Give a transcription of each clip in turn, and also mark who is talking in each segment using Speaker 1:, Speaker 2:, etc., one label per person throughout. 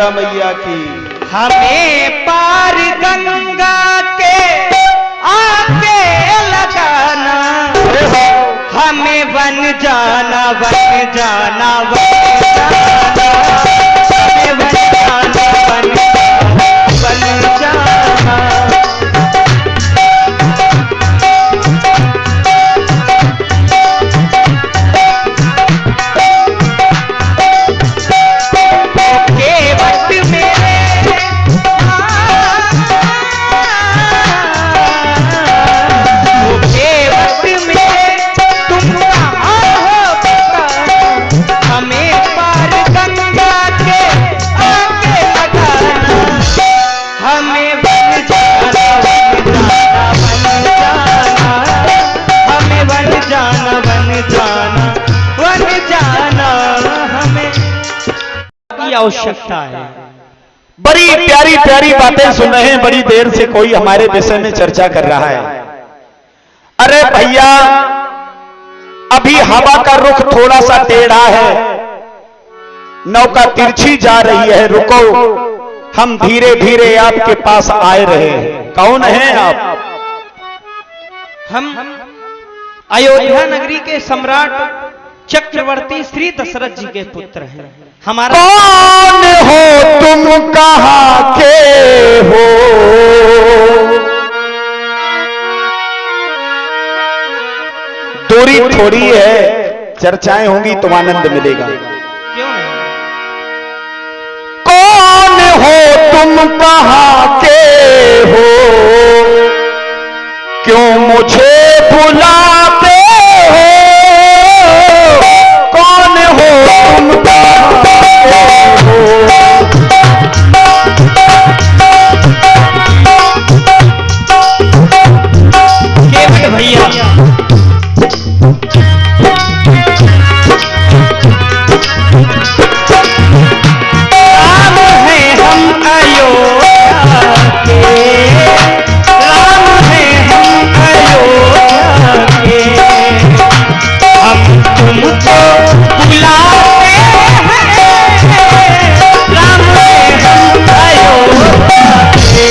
Speaker 1: गंगा मैया की।
Speaker 2: हमें पार गंगा के आगे लगाना, हमें बन जाना बन जाना बन जाना, हमें बन जाना बन जाना। आवश्यकता है।
Speaker 1: बड़ी प्यारी प्यारी बातें सुन रहे हैं, बड़ी देर से कोई हमारे विषय में चर्चा कर रहा है। अरे भैया, अभी हवा का रुख थोड़ा सा टेढ़ा है, नौका तिरछी जा रही है, रुको, हम धीरे धीरे आपके पास आए रहे हैं। कौन हैं आप?
Speaker 2: हम अयोध्या नगरी के सम्राट चक्रवर्ती श्री दशरथ जी के पुत्र हैं। हमारा
Speaker 1: कौन हो तुम, कहां के हो? दूरी थोड़ी है, चर्चाएं होंगी तो आनंद मिलेगा।
Speaker 2: क्यों नहीं?
Speaker 1: कौन हो तुम, कहां के हो? क्यों मुझे बुलाते हो? कौन हो तुम, कहां के हो?
Speaker 2: केवट भैया, राम है हम अयोध्या के, राम है हम अयोध्या के, हम तुमको बुलाते हैं, राम है हम अयोध्या के।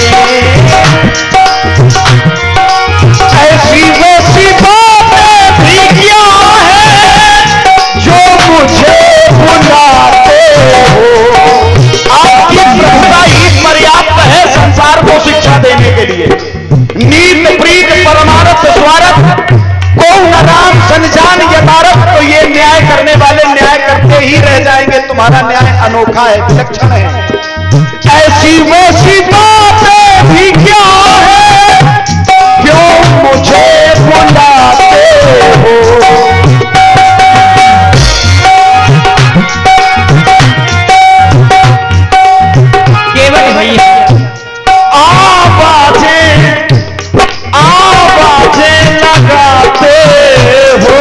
Speaker 1: ऐसी वैसी बातें भी क्या है जो मुझे बुलाते हो? आपकी प्रभुता ही पर्याप्त है संसार को शिक्षा देने के लिए। नीत प्रीत परमार्थ स्वार्थ को न राम संजान यथार्थ, तो ये न्याय करने वाले न्याय करते ही रह जाएंगे। तुम्हारा न्याय अनोखा है, विलक्षण है। ऐसी वैसी बातें भी क्या है, क्यों मुझे बुलाते हो?
Speaker 2: केवट भैया,
Speaker 1: आवाजें आवाजें लगाते हो,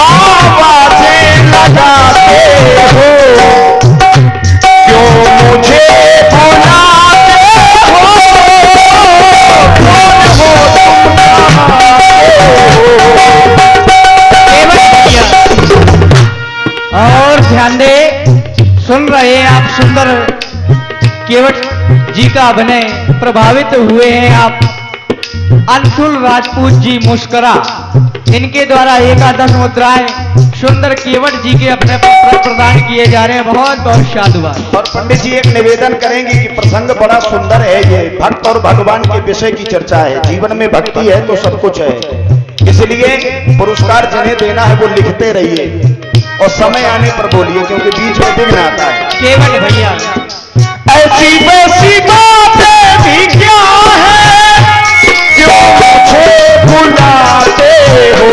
Speaker 1: आवाजें लगाते हो, क्यों मुझे बुलाते हो? कौन हो तुम, कहां के हो?
Speaker 2: केवट भैया, और ध्यान दे, सुन रहे हैं आप सुंदर केवट जी का अभिनय, प्रभावित हुए हैं आप। अंशुल राजपूत जी मुस्करा, इनके द्वारा एकादश मुद्राएं सुंदर केवट जी के अपने पुत्र प्रदान किए जा रहे हैं। बहुत बहुत साधुवाद।
Speaker 1: और पंडित जी एक निवेदन करेंगे कि प्रसंग बड़ा सुंदर है। ये भक्त और भगवान के विषय की चर्चा है। जीवन में भक्ति है तो सब कुछ है, इसलिए पुरस्कार जिन्हें देना है वो लिखते रहिए और समय आने पर बोलिए, क्योंकि बीच में विघ्न आता है।
Speaker 2: केवट भैया,
Speaker 1: ऐसी वैसी बातें भी क्या है, क्यों मुझे बुलाते हो?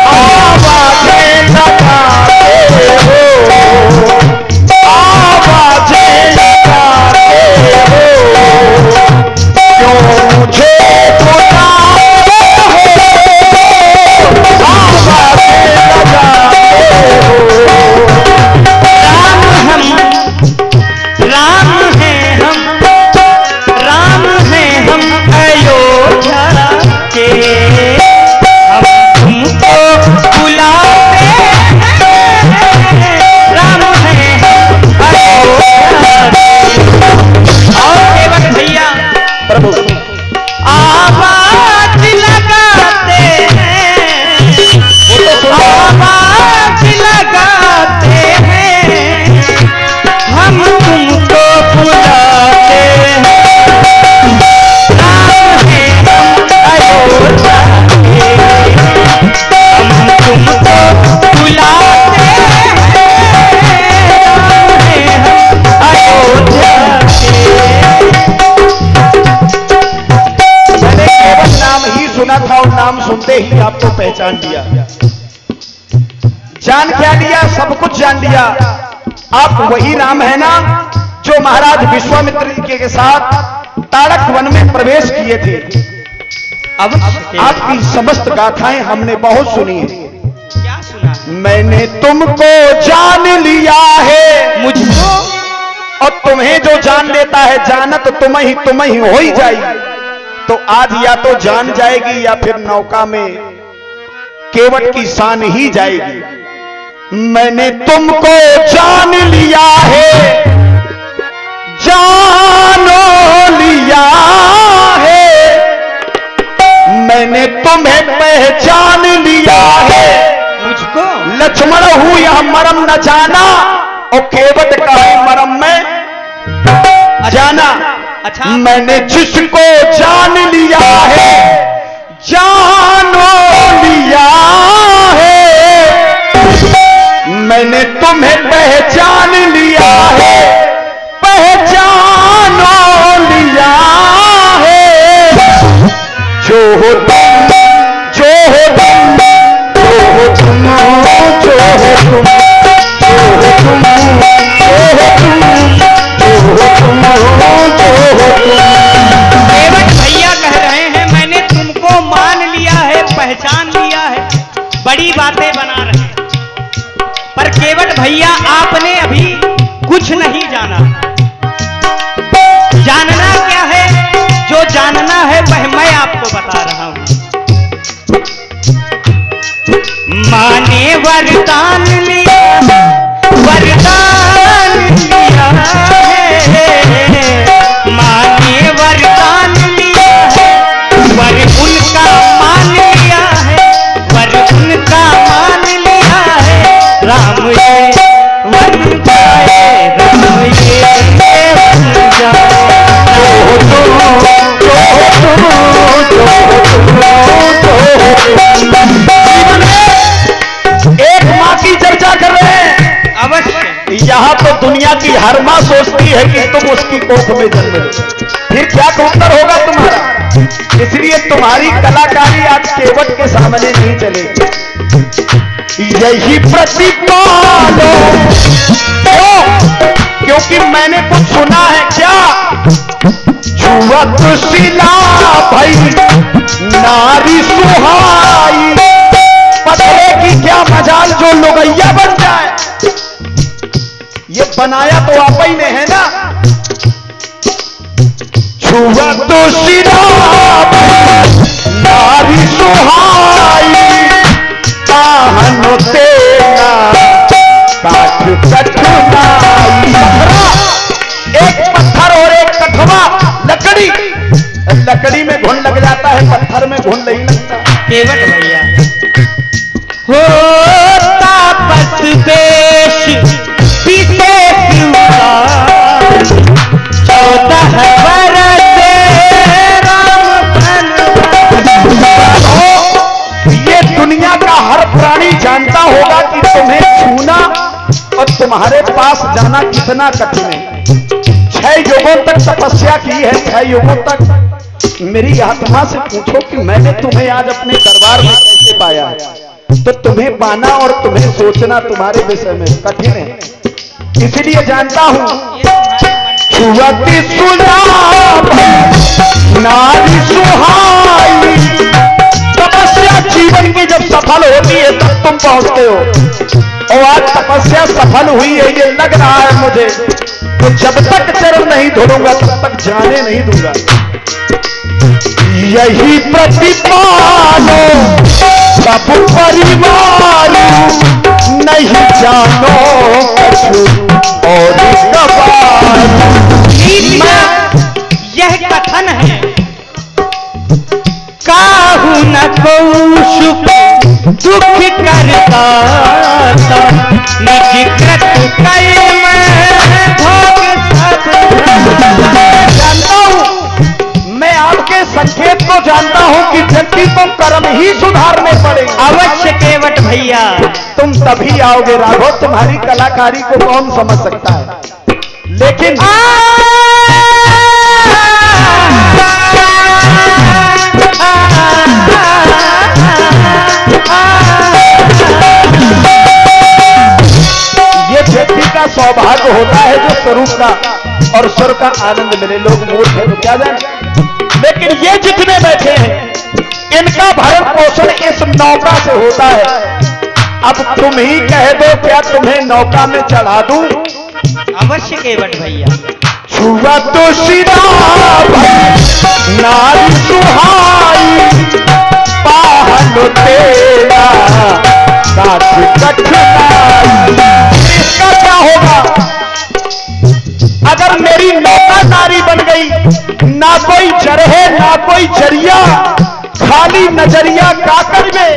Speaker 1: आवाजें लगाते हो, आवाजें लगाते हो, क्यों मुझे बुलाते हो? आवाजें लगाते हो।
Speaker 2: राम है हम
Speaker 1: ही आपको पहचान लिया। जान क्या लिया? सब कुछ जान लिया। आप वही राम है ना जो महाराज विश्वामित्र जी के साथ ताड़क वन में प्रवेश किए थे। अब आपकी समस्त गाथाएं हमने बहुत सुनी है।
Speaker 2: क्या सुना?
Speaker 1: मैंने तुमको जान लिया है,
Speaker 2: मुझको,
Speaker 1: और तुम्हें जो जान लेता है जानत तुम ही हो ही जाएगी। तो आज या तो जान जाएगी या फिर नौका में केवट की शान ही जाएगी। मैंने तुमको जान लिया है, जानो लिया है, मैंने तुम्हें पहचान लिया है।
Speaker 2: मुझको
Speaker 1: लक्ष्मण हूं यह मरम न जाना, और केवट का है मरम में जाना।
Speaker 2: अच्छा,
Speaker 1: मैंने जिसको जान लिया है, जानो लिया है, मैंने तुम्हें पहचान लिया है, पहचानो लिया है। जो हो तुम, जो हो तुम, जो हो तुम, जो हो तुम, जो हो तुम, जो हो तुम, जो हो तुम, जो हो तुम।
Speaker 2: केवट भैया कह रहे हैं मैंने तुमको मान लिया है, पहचान लिया है, बड़ी बातें बना रहे हैं। पर केवट भैया आपने अभी कुछ नहीं जाना। जानना क्या है? जो जानना है वह मैं आपको बता रहा हूं। माने वरदान लिया, वरदान लिया है, माने वरदान लिया है, वर उनका मान लिया है, वर उनका मान लिया है। राम ये वन जाए, राम ये वन जाए।
Speaker 1: एक माँ की चर्चा कर रहे हैं।
Speaker 2: अवश्य।
Speaker 1: यहाँ तो दुनिया की हर माँ सोचती है कि तुम उसकी कोख में जन्म लो, फिर क्या उत्तर होगा तुम्हारा। इसलिए तुम्हारी कलाकारी आज केवट के सामने नहीं चलेगी। यही प्रतिपालो, क्योंकि मैंने कुछ सुना है। क्या? छुअत शिला भाई नारी सुहाई, पतले की क्या मजाल जो लोगैया बन जाए। ये बनाया तो आप ही ने है ना। छुअत शिला नारी सुहाई, काहनो तेना काठ कठनाई। एक पत्थर और एक कठवा लकड़ी, लकड़ी में घुन लग जाता है, पत्थर में घुन नहीं लगता।
Speaker 2: केवट भैया हो तापस बेश पीते पिता, 14 बरस राम
Speaker 1: ये दुनिया का हर प्राणी जानता होगा कि तुम्हें छूना और तुम्हारे पास जाना कितना कठिन है। 6 युगों तक तपस्या की है, 6 युगों तक। मेरी आत्मा से पूछो कि मैंने तुम्हें आज अपने दरबार में कैसे पाया है। तो तुम्हें पाना और तुम्हें सोचना तुम्हारे विषय में कठिन है। इसलिए जानता हूं। छुअती सुलाभ नारी सुहाई, तपस्या जीवन की जब सफल होती है तब तुम पहुंचते हो। और आज तपस्या सफल हुई है ये लग रहा है मुझे। तो जब तक चरण नहीं धोलूंगा तब तक जाने नहीं दूंगा। यही प्रतिपालो सब परिवार, नहीं जानो कछु और कबार।
Speaker 2: यह कथन है काहू न कौशुक दुख करता, निज कृत कर्म भोग सब।
Speaker 1: जानता हूं, मैं आपके संकेत को जानता हूं कि व्यक्ति को कर्म ही सुधारने पड़ेंगे।
Speaker 2: अवश्य केवट भैया,
Speaker 1: तुम तभी आओगे राघव। तुम्हारी कलाकारी को कौन समझ सकता है। लेकिन सौभाग्य होता है जो स्वरूप का और स्वर का आनंद मिले। लोग मूर्ख है तो क्या जाने, लेकिन ये जितने बैठे हैं इनका भरण पोषण इस नौका से होता है। अब तुम ही कह दो, क्या तुम्हें नौका में चढ़ा दूं?
Speaker 2: अवश्य केवट भैया।
Speaker 1: छुआ तो शिरा नारी सुहाई, पाहन तेरा साथ कठिनाई। इसका क्या होगा अगर मेरी नौका नारी बन गई? ना कोई चरहे ना कोई चरिया, खाली नजरिया काकर में,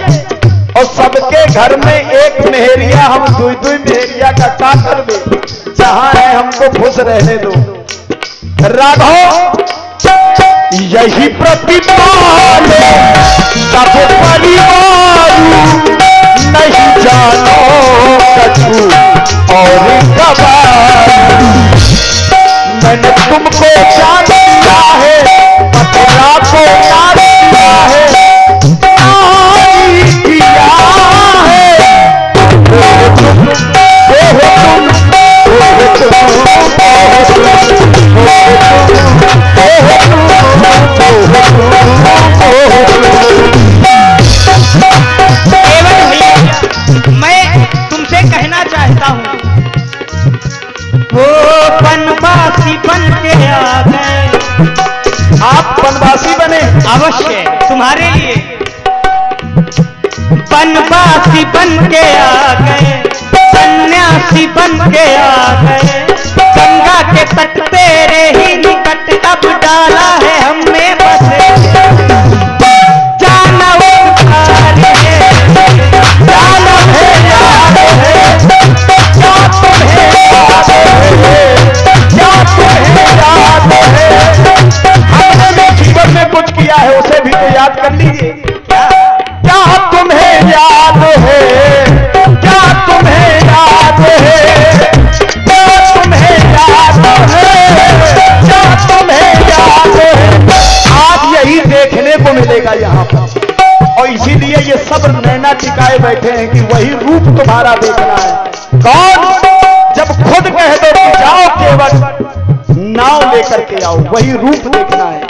Speaker 1: और सबके घर में एक मेहरिया, हम दुई दुई मेहरिया का काकर में। जहां है हमको खुश रहने दो। राघव यही प्रतिपाल सब परिवार, नहीं जानो कछु और कबार। मैंने तुमको जान लिया है, पतला को याद किया है, नारी किया है। तुम
Speaker 2: मैं तुमसे कहना चाहता हूँ, वो बनवासी बन के आ गए।
Speaker 1: आप बनवासी बने?
Speaker 2: अवश्य तुम्हारे लिए बनवासी बन के आ गए, सन्यासी बन के आ गए। गंगा के तट तेरे ही निकट अब डाला है हमने बसे। जाना उपकार है,
Speaker 1: जाना है याद है, क्या तुम्हें याद है, क्या तुम्हें याद है? हमने जो जीवन में कुछ किया है उसे भी तो याद कर लीजिए। क्या तुम्हें याद है, क्या तुम्हें याद है, क्या तुम्हें याद है, क्या तुम्हें याद है? आज यही देखने को मिलेगा यहाँ पर, और इसीलिए ये सब नैना टिकाए बैठे हैं कि वही रूप तुम्हारा देखना है। कौन? जब खुद कह दो कि जाओ केवट, नाव लेकर के आओ, वही रूप देखना है।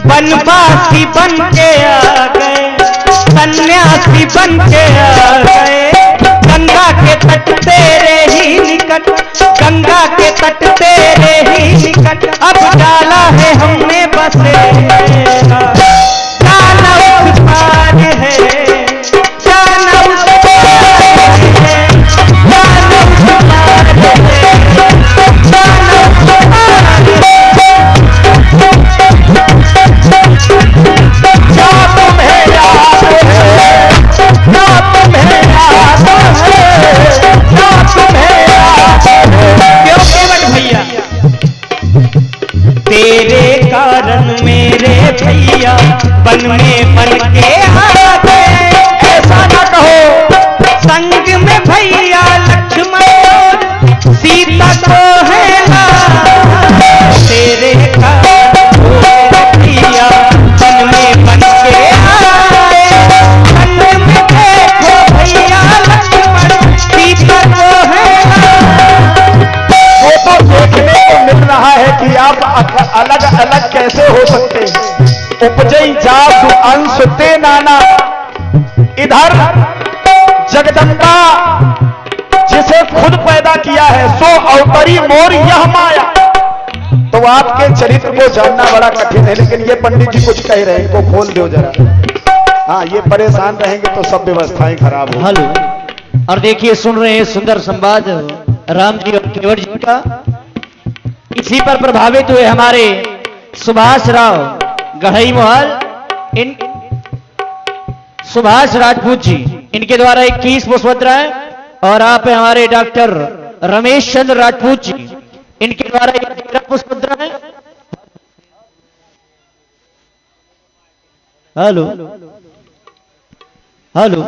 Speaker 2: बनवासी बन के आ गए, सन्यासी बन के आ गए। गंगा के तट तेरे ही निकट, गंगा के तट तेरे ही निकट अब डाला है हमने बसे। जाना उस पार है, जाना उस पार है, जाना उस पार है, जाना उस पार है।
Speaker 1: क्या तुम्हें याद है, क्या तुम्हें याद है, क्या तुम्हें याद है?
Speaker 2: क्यों केवट भैया? तेरे कारण मेरे भैया वन में बन के आ गए।
Speaker 1: ऐसा न कहो,
Speaker 2: संग में भैया लक्ष्मण और सीता को है लाल। तेरे कारण मेरे भैया वन में बन के आए। संग में देखो भैया लक्ष्मण सीता को है लाल।
Speaker 1: वो तो देखने को मिल रहा है कि आप अलग अलग कैसे हो सकते हैं। उपजई जात अंश ते नाना, इधर जगदम्बा जिसे खुद पैदा किया है, सो अवतरी मोर यह माया। तो आपके चरित्र को जानना बड़ा कठिन है, लेकिन ये पंडित जी कुछ कह रहे हैं, इनको खोल दो जरा। हाँ, ये परेशान रहेंगे तो सब व्यवस्थाएं खराब हो।
Speaker 2: हेलो, और देखिए सुन रहे हैं सुंदर संवाद राम जी और केवट जी का। इसी पर प्रभावित हुए हमारे सुभाष राव गढ़ई मोहल, इन सुभाष राजपूत जी, इनके द्वारा 21 पुष्पमुद्राएं, और आप हैं हमारे डॉक्टर रमेश चंद्र राजपूत जी, इनके द्वारा 13 पुष्पमुद्राएं। Hello hello